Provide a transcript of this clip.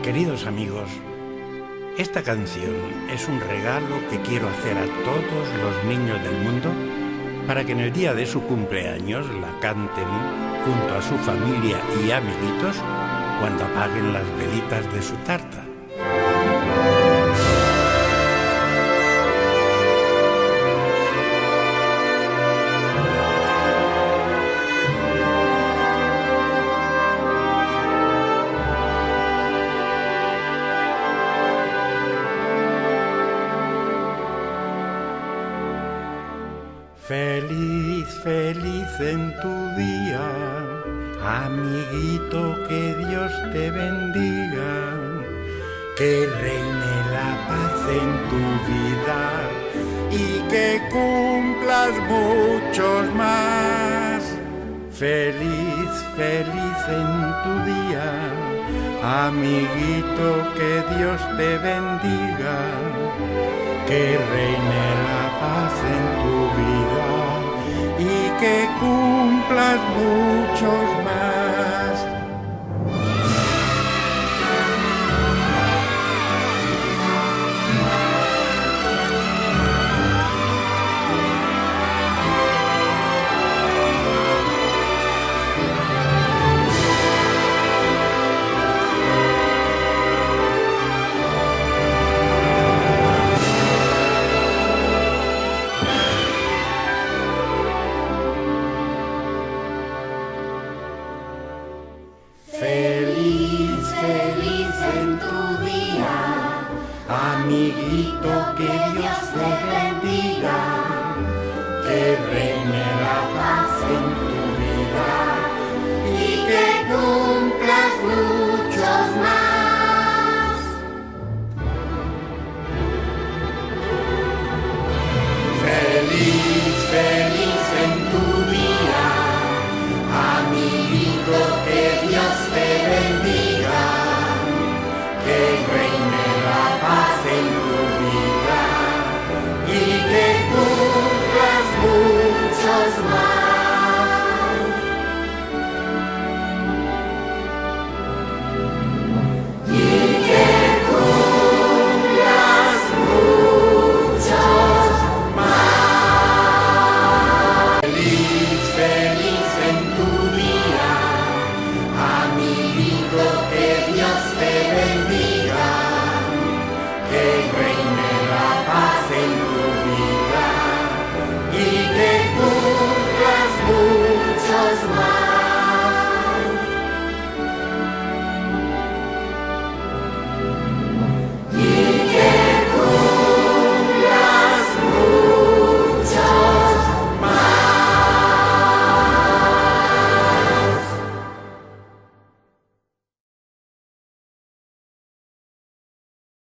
Queridos amigos, esta canción es un regalo que quiero hacer a todos los niños del mundo para que en el día de su cumpleaños la canten junto a su familia y amiguitos cuando apaguen las velitas de su tarta. Feliz, feliz en tu día, amiguito, que Dios te bendiga, que reine la paz en tu vida y que cumplas muchos más. Feliz, feliz en tu día, amiguito, que Dios te bendiga, que reine la paz en tu vida y que cumplas muchos más. Feliz, feliz en tu día, amiguito, que Dios te bendiga, que reine la paz en tu vida y que cumplas muchos más. Feliz, feliz en tu día, amiguito, que Dios te bendiga, que reine la paz en tu vida y que cumplas muchos más.